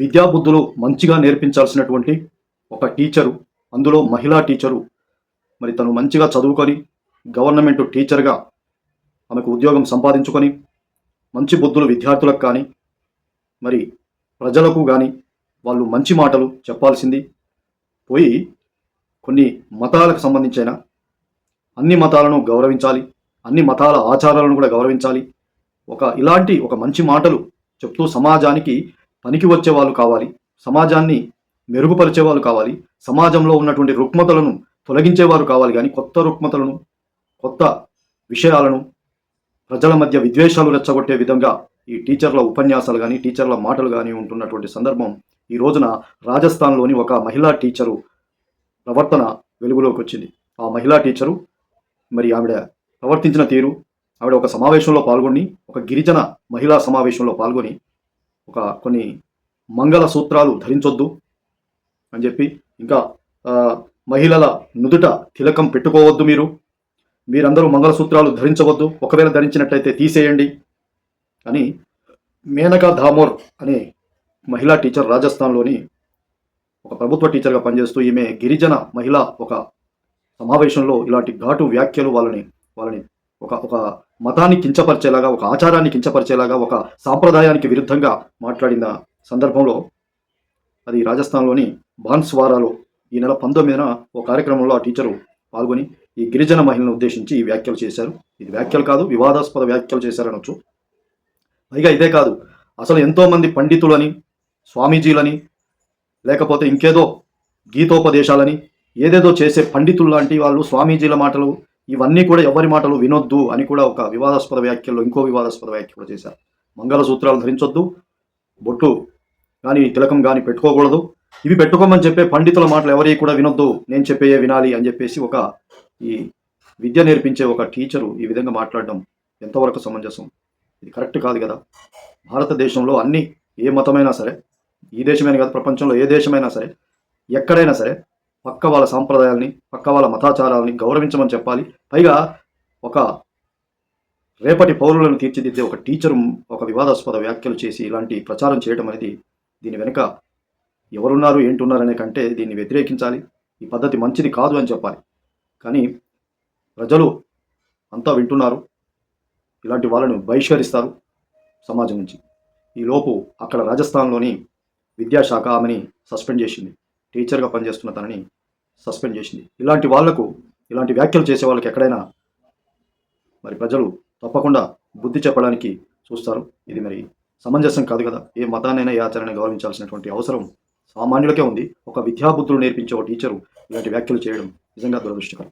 విద్యాబుద్ధులు మంచిగా నేర్పించాల్సినటువంటి ఒక టీచరు, అందులో మహిళా టీచరు, మరి తను మంచిగా చదువుకొని గవర్నమెంట్ టీచర్గా ఆమెకు ఉద్యోగం సంపాదించుకొని మంచి బుద్ధులు విద్యార్థులకు కానీ మరి ప్రజలకు కానీ వాళ్ళు మంచి మాటలు చెప్పాల్సింది పోయి కొన్ని మతాలకు సంబంధించిన అన్ని మతాలను గౌరవించాలి, అన్ని మతాల ఆచారాలను కూడా గౌరవించాలి. ఇలాంటి ఒక మంచి మాటలు చెప్తూ సమాజానికి పనికి వచ్చే వాళ్ళు కావాలి, సమాజాన్ని మెరుగుపరిచే వాళ్ళు కావాలి, సమాజంలో ఉన్నటువంటి రుగ్మతలను తొలగించేవారు కావాలి. కానీ కొత్త రుగ్మతలను, కొత్త విషయాలను, ప్రజల మధ్య విద్వేషాలు రెచ్చగొట్టే విధంగా ఈ టీచర్ల ఉపన్యాసాలు కానీ టీచర్ల మాటలు కానీ ఉంటున్నటువంటి సందర్భం ఈ రోజున రాజస్థాన్లోని ఒక మహిళా టీచరు ప్రవర్తన వెలుగులోకి వచ్చింది. ఆ మహిళా టీచరు మరి ఆవిడ ప్రవర్తించిన తీరు, ఆవిడ ఒక సమావేశంలో పాల్గొని, ఒక గిరిజన మహిళా సమావేశంలో పాల్గొని కొన్ని మంగళ సూత్రాలు ధరించొద్దు అని చెప్పి, ఇంకా మహిళల నుదుట తిలకం పెట్టుకోవద్దు, మీరందరూ మంగళసూత్రాలు ధరించవద్దు, ఒకవేళ ధరించినట్లయితే తీసేయండి అని మేనకా ధామోర్ అనే మహిళా టీచర్ రాజస్థాన్లోని ఒక ప్రభుత్వ టీచర్గా పనిచేస్తూ ఈమె గిరిజన మహిళ ఒక సమావేశంలో ఇలాంటి ఘాటు వ్యాఖ్యలు వాళ్ళని ఒక మతాన్ని కించపరిచేలాగా, ఒక ఆచారాన్ని కించపరిచేలాగా, ఒక సాంప్రదాయానికి విరుద్ధంగా మాట్లాడిన సందర్భంలో అది రాజస్థాన్లోని బాన్స్వారాలో ఈ నెల 19న ఒక కార్యక్రమంలో ఆ టీచరు పాల్గొని ఈ గిరిజన మహిళను ఉద్దేశించి ఈ వ్యాఖ్యలు చేశారు. ఇది వ్యాఖ్యలు కాదు, వివాదాస్పద వ్యాఖ్యలు చేశారనొచ్చు. పైగా ఇదే కాదు, అసలు ఎంతోమంది పండితులని, స్వామీజీలని, లేకపోతే ఇంకేదో గీతోపదేశాలని ఏదేదో చేసే పండితులు లాంటి వాళ్ళు, స్వామీజీల మాటలు ఇవన్నీ కూడా ఎవరి మాటలు వినొద్దు అని కూడా ఒక వివాదాస్పద వ్యాఖ్యల్లో ఇంకో వివాదాస్పద వ్యాఖ్య కూడా చేశారు. మంగళసూత్రాలు ధరించొద్దు, బొట్టు కానీ తిలకం కానీ పెట్టుకోకూడదు, ఇవి పెట్టుకోమని చెప్పే పండితుల మాటలు ఎవరి కూడా వినొద్దు, నేను చెప్పేయే వినాలి అని చెప్పేసి ఈ విద్య నేర్పించే ఒక టీచరు ఈ విధంగా మాట్లాడడం ఎంతవరకు సమంజసం? ఇది కరెక్ట్ కాదు కదా. భారతదేశంలో ఏ మతమైనా సరే, ఈ దేశమైనా కాదు, ప్రపంచంలో ఏ దేశమైనా సరే, ఎక్కడైనా సరే పక్క వాళ్ళ సాంప్రదాయాల్ని, పక్క వాళ్ళ మతాచారాలని గౌరవించమని చెప్పాలి. పైగా రేపటి పౌరులను తీర్చిదిద్దే ఒక టీచరు ఒక వివాదాస్పద వ్యాఖ్యలు చేసి ఇలాంటి ప్రచారం చేయడం అనేది, దీని వెనుక ఎవరున్నారు ఏంటున్నారనే కంటే దీన్ని వ్యతిరేకించాలి. ఈ పద్ధతి మంచిది కాదు అని చెప్పాలి. కానీ ప్రజలు అంతా వింటున్నారు, ఇలాంటి వాళ్ళను బహిష్కరిస్తారు సమాజం నుంచి. ఈలోపు అక్కడ రాజస్థాన్లోని విద్యాశాఖ ఆమెని సస్పెండ్ చేసింది, టీచర్గా పనిచేస్తున్న తనని సస్పెండ్ చేసింది. ఇలాంటి వ్యాఖ్యలు చేసే వాళ్ళకి ఎక్కడైనా మరి ప్రజలు తప్పకుండా బుద్ధి చెప్పడానికి చూస్తారు. ఇది మరి సమంజసం కాదు కదా. ఏ మతాన్నైనా, ఏ ఆచారాన్ని గౌరవించాల్సినటువంటి అవసరం సామాన్యులకే ఉంది. ఒక విద్యాబుద్ధులు నేర్పించే ఒక టీచరు ఇలాంటి వ్యాఖ్యలు చేయడం నిజంగా దురదృష్టకరం.